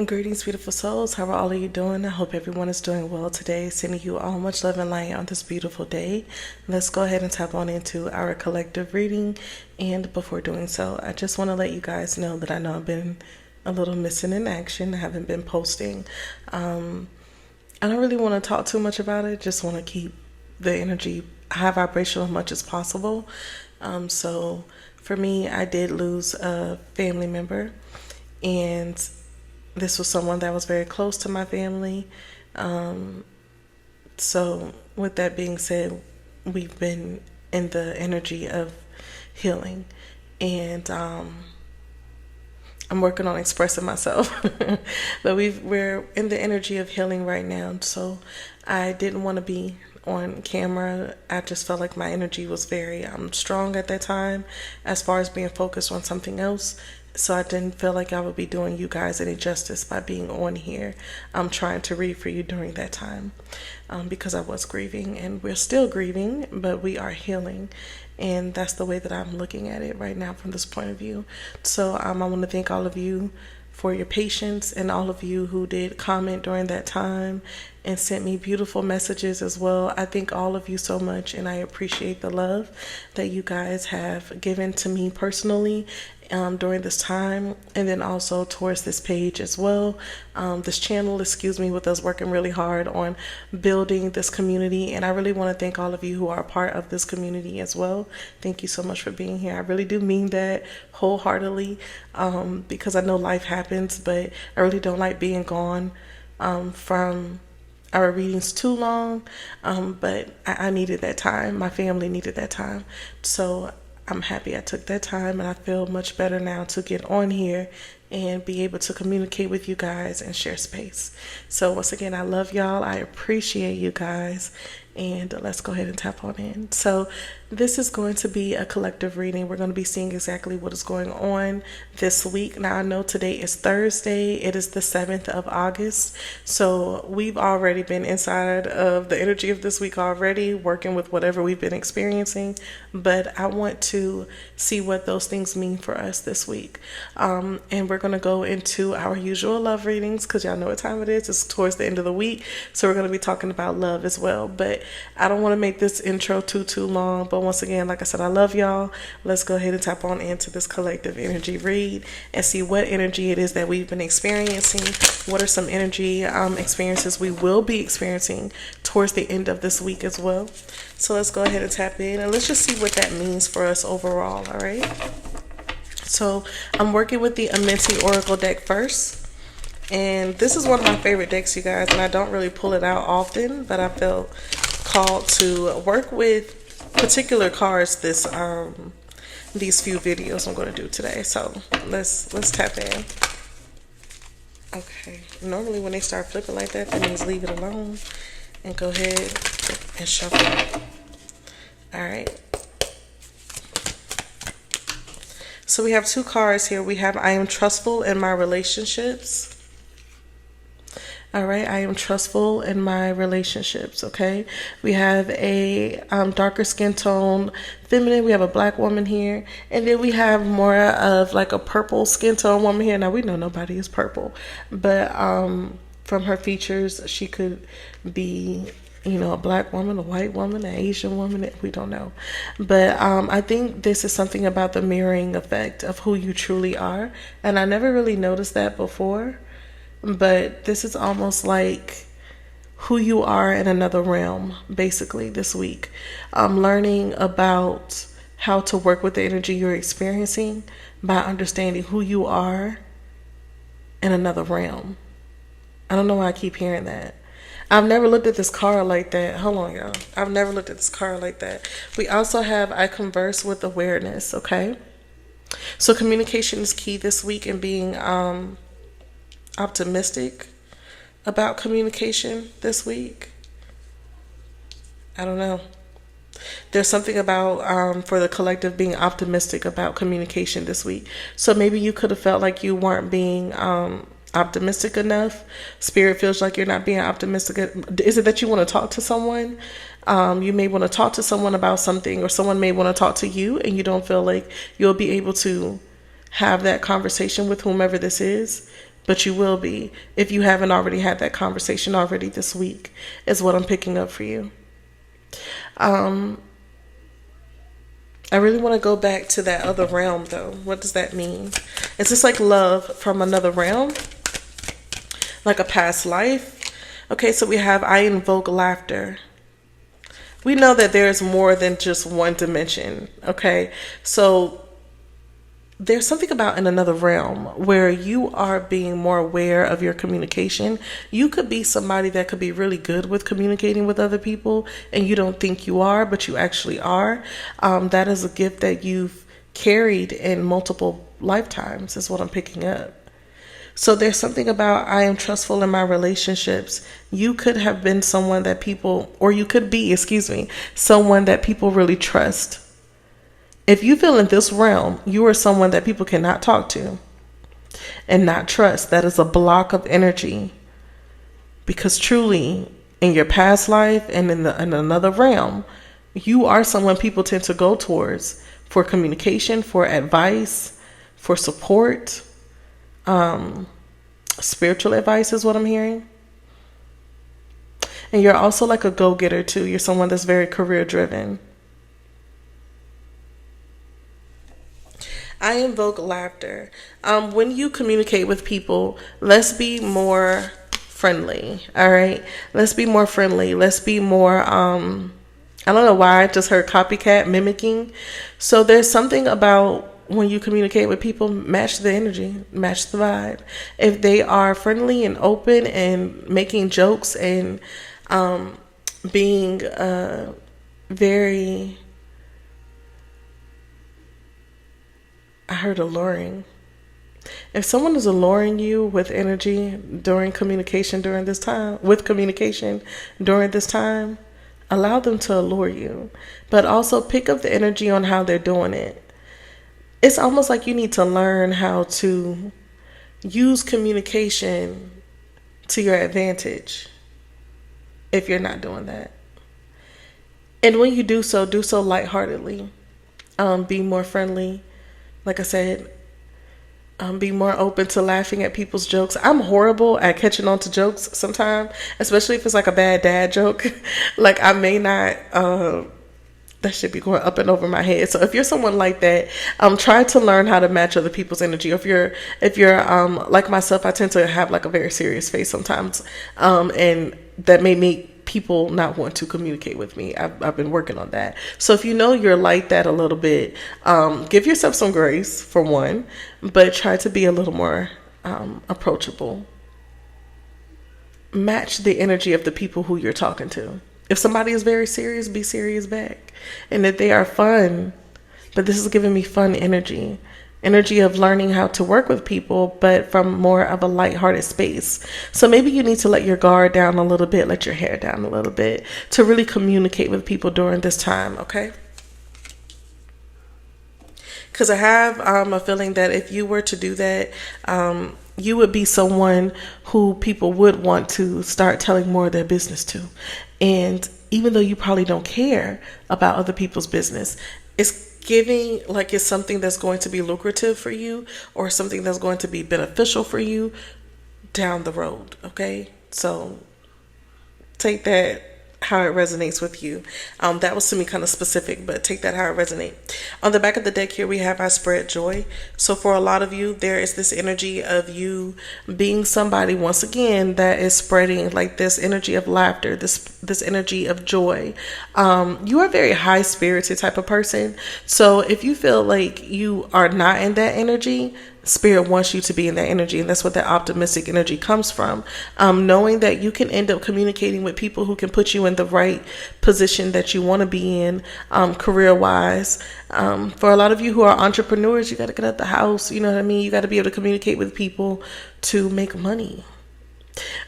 Greetings, beautiful souls. How are all of you doing? I hope everyone is doing well today. Sending you all much love and light on this beautiful day. Let's go ahead and tap on into our collective reading. And before doing so, I just want to let you guys know that I know I've been a little missing in action. I haven't been posting. I don't really want to talk too much about it. Just want to keep the energy high vibrational as much as possible. So for me, I did lose a family member, and this was someone that was very close to my family. So with that being said, we've been in the energy of healing, and I'm working on expressing myself, but we're in the energy of healing right now. So I didn't want to be on camera. I just felt like my energy was very strong at that time as far as being focused on something else. So I didn't feel like I would be doing you guys any justice by being on here. I'm trying to read for you during that time because I was grieving, and we're still grieving, but we are healing. And that's the way that I'm looking at it right now from this point of view. So I want to thank all of you for your patience, and all of you who did comment during that time and sent me beautiful messages as well. I thank all of you so much, and I appreciate the love that you guys have given to me personally during this time, and then also towards this page as well, this channel, with us working really hard on building this community. And I really want to thank all of you who are a part of this community as well. Thank you so much for being here. I really do mean that wholeheartedly, because I know life happens, but I really don't like being gone from our readings too long, but I needed that time. My family needed that time. So I'm happy I took that time, and I feel much better now to get on here and be able to communicate with you guys and share space. So once again, I love y'all. I appreciate you guys. And let's go ahead and tap on in. So this is going to be a collective reading. We're going to be seeing exactly what is going on this week. Now, I know today is Thursday. It is the 7th of August. So we've already been inside of the energy of this week already, working with whatever we've been experiencing. But I want to see what those things mean for us this week. And we're going to go into our usual love readings, because y'all know what time it is. It's towards the end of the week. So we're going to be talking about love as well. But I don't want to make this intro too long. But once again, like I said, I love y'all. Let's go ahead and tap on into this collective energy read and see what energy it is that we've been experiencing. What are some energy experiences we will be experiencing towards the end of this week as well. So let's go ahead and tap in, and let's just see what that means for us overall. All right. So I'm working with the Imani Oracle deck first. And this is one of my favorite decks, you guys, and I don't really pull it out often, but I felt called to work with particular cards these few videos I'm going to do today. So let's tap in. Okay, normally when they start flipping like that means leave it alone and go ahead and shuffle. All right. So we have two cards here. We have I am trustful in my relationships. All right, I am trustful in my relationships, okay? We have a darker skin tone, feminine. We have a black woman here. And then we have more of like a purple skin tone woman here. Now, we know nobody is purple. But from her features, she could be, a black woman, a white woman, an Asian woman. We don't know. But I think this is something about the mirroring effect of who you truly are. And I never really noticed that before. But this is almost like who you are in another realm, basically, this week. I'm learning about how to work with the energy you're experiencing by understanding who you are in another realm. I don't know why I keep hearing that. I've never looked at this card like that. Hold on, y'all. I've never looked at this card like that. We also have I converse with awareness, okay? So communication is key this week, in being optimistic about communication this week. I don't know. There's something about for the collective being optimistic about communication this week. So maybe you could have felt like you weren't being optimistic enough. Spirit feels like you're not being optimistic. Is it that you want to talk to someone? You may want to talk to someone about something, or someone may want to talk to you, and you don't feel like you'll be able to have that conversation with whomever this is but you will be if you haven't already had that conversation already this week, is what I'm picking up for you. I really want to go back to that other realm, though. What does that mean? Is this like love from another realm? Like a past life? Okay, so we have I invoke laughter. We know that there's more than just one dimension, okay? So there's something about in another realm where you are being more aware of your communication. You could be somebody that could be really good with communicating with other people, and you don't think you are, but you actually are. That is a gift that you've carried in multiple lifetimes, is what I'm picking up. So there's something about I am trustful in my relationships. You could have been someone that people, or you could be, someone that people really trust. If you feel in this realm, you are someone that people cannot talk to and not trust. That is a block of energy. Because truly, in your past life and in another realm, you are someone people tend to go towards for communication, for advice, for support. Spiritual advice is what I'm hearing. And you're also like a go-getter too. You're someone that's very career driven. I invoke laughter. When you communicate with people, let's be more friendly. All right. Let's be more friendly. Let's be more, I don't know why I just heard copycat, mimicking. So there's something about when you communicate with people, match the energy, match the vibe. If they are friendly and open and making jokes and being very, I heard alluring. If someone is alluring you with energy during communication during this time, allow them to allure you. But also pick up the energy on how they're doing it. It's almost like you need to learn how to use communication to your advantage if you're not doing that. And when you do so lightheartedly. Be more friendly. Like I said, be more open to laughing at people's jokes. I'm horrible at catching on to jokes sometimes, especially if it's like a bad dad joke. Like I may not, that should be going up and over my head. So if you're someone like that, try to learn how to match other people's energy. If you're like myself, I tend to have like a very serious face sometimes, and that may make people not want to communicate with me. I've been working on that. So if you know you're like that a little bit, give yourself some grace for one, but try to be a little more approachable. Match the energy of the people who you're talking to. If somebody is very serious, be serious back. And if they are fun, but this is giving me fun energy of learning how to work with people, but from more of a lighthearted space. So maybe you need to let your guard down a little bit, let your hair down a little bit to really communicate with people during this time, okay? Because I have a feeling that if you were to do that, you would be someone who people would want to start telling more of their business to. And even though you probably don't care about other people's business, it's giving like it's something that's going to be lucrative for you or something that's going to be beneficial for you down the road, okay? So take that how it resonates with you. That was to me kind of specific, but take that how it resonates. On the back of the deck here, we have I spread joy. So for a lot of you, there is this energy of you being somebody, once again, that is spreading like this energy of laughter, this energy of joy. You are a very high spirited type of person. So if you feel like you are not in that energy, Spirit wants you to be in that energy, and that's what that optimistic energy comes from. Knowing that you can end up communicating with people who can put you in the right position that you want to be in, career-wise. For a lot of you who are entrepreneurs, you got to get out the house. You know what I mean? You got to be able to communicate with people to make money.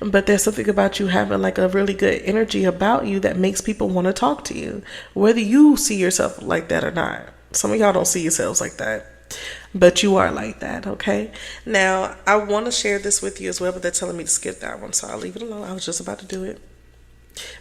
But there's something about you having like a really good energy about you that makes people want to talk to you, whether you see yourself like that or not. Some of y'all don't see yourselves like that, but you are like that, okay? Now, I want to share this with you as well, but they're telling me to skip that one, so I'll leave it alone. I was just about to do it.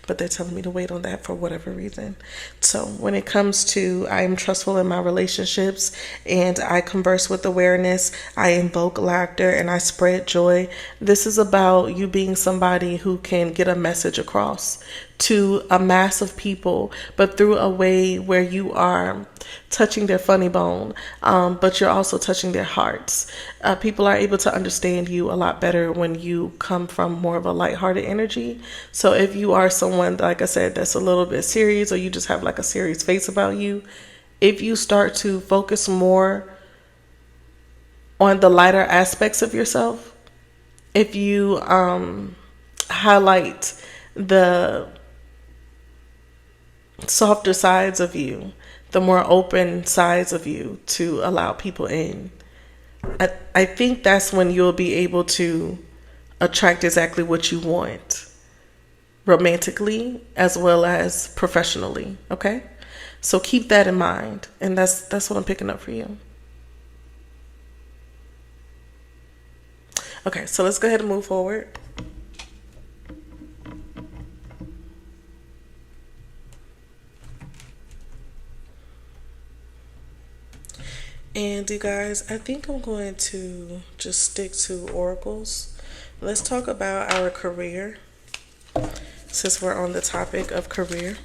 but they're telling me to wait on that for whatever reason. So when it comes to I am trustful in my relationships and I converse with awareness, I invoke laughter and I spread joy. This is about you being somebody who can get a message across to a mass of people, but through a way where you are touching their funny bone, but you're also touching their hearts. People are able to understand you a lot better when you come from more of a lighthearted energy. So if you are someone, like I said, that's a little bit serious, or you just have like a serious face about you, if you start to focus more on the lighter aspects of yourself, if you highlight the softer sides of you, the more open sides of you to allow people in, I think that's when you'll be able to attract exactly what you want, romantically as well as professionally. Okay, so keep that in mind, and that's what I'm picking up for you. Okay, so let's go ahead and move forward. And you guys, I think I'm going to just stick to oracles. Let's talk about our career, since we're on the topic of career.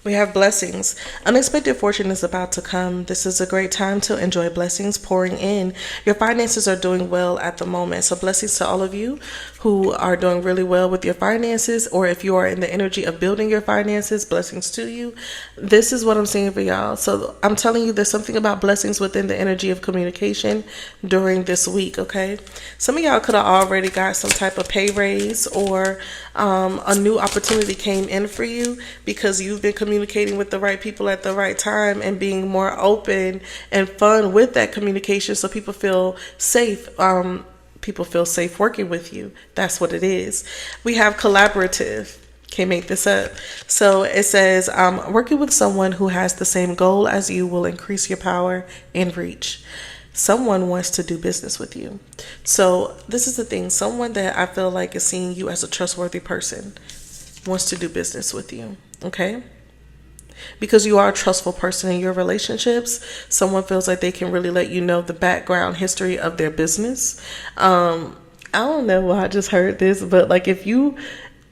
We have blessings. Unexpected fortune is about to come. This is a great time to enjoy blessings pouring in. Your finances are doing well at the moment. So blessings to all of you who are doing really well with your finances, or if you are in the energy of building your finances, blessings to you. This is what I'm seeing for y'all. So I'm telling you, there's something about blessings within the energy of communication during this week, okay? Some of y'all could have already got some type of pay raise, or a new opportunity came in for you because you've been communicating with the right people at the right time and being more open and fun with that communication, so people feel safe. People feel safe working with you. That's what it is. We have collaborative. Can't make this up. So it says, working with someone who has the same goal as you will increase your power and reach. Someone wants to do business with you. So this is the thing. Someone that I feel like is seeing you as a trustworthy person wants to do business with you. Okay? Because you are a trustful person in your relationships, someone feels like they can really let you know the background history of their business. I don't know why I just heard this, but like if you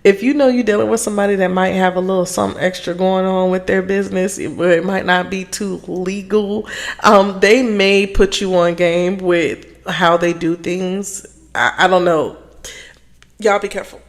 know you're dealing with somebody that might have a little something extra going on with their business, it might not be too legal. They may put you on game with how they do things. I don't know. Y'all be careful.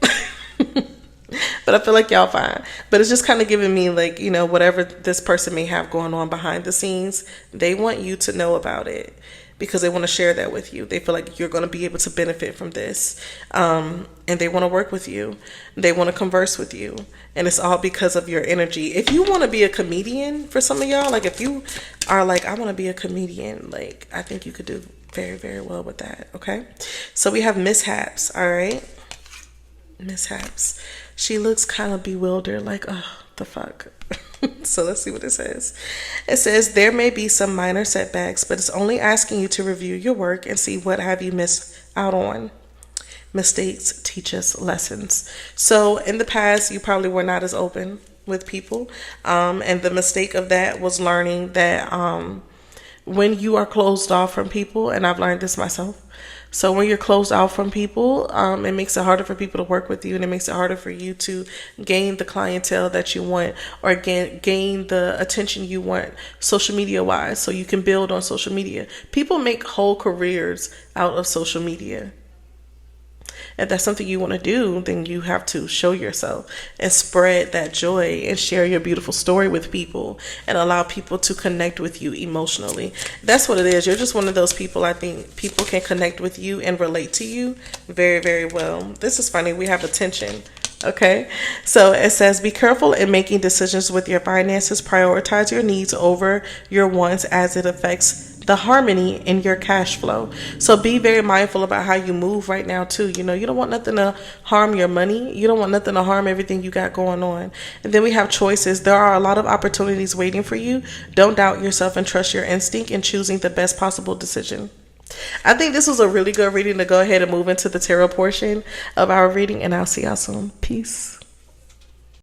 But I feel like y'all fine. But it's just kind of giving me like, whatever this person may have going on behind the scenes, they want you to know about it because they want to share that with you. They feel like you're going to be able to benefit from this. And they want to work with you. They want to converse with you. And it's all because of your energy. If you want to be a comedian, for some of y'all, like if you are like, I want to be a comedian, like I think you could do very, very well with that. Okay. So we have mishaps. All right. Mishaps. She looks kind of bewildered, like, oh, the fuck. So let's see what it says. It says, there may be some minor setbacks, but it's only asking you to review your work and see what have you missed out on. Mistakes teach us lessons. So in the past, you probably were not as open with people. And the mistake of that was learning that when you are closed off from people, and I've learned this myself, so when you're closed off from people, it makes it harder for people to work with you, and it makes it harder for you to gain the clientele that you want, or gain the attention you want social media wise, so you can build on social media. People make whole careers out of social media. If that's something you want to do, then you have to show yourself and spread that joy and share your beautiful story with people and allow people to connect with you emotionally. That's what it is. You're just one of those people. I think people can connect with you and relate to you very, very well. This is funny. We have attention. Okay. So it says, be careful in making decisions with your finances. Prioritize your needs over your wants as it affects the harmony in your cash flow. So be very mindful about how you move right now too. You know, you don't want nothing to harm your money. You don't want nothing to harm everything you got going on. And then we have choices. There are a lot of opportunities waiting for you. Don't doubt yourself and trust your instinct in choosing the best possible decision. I think this was a really good reading to go ahead and move into the tarot portion of our reading, and I'll see y'all soon. Peace.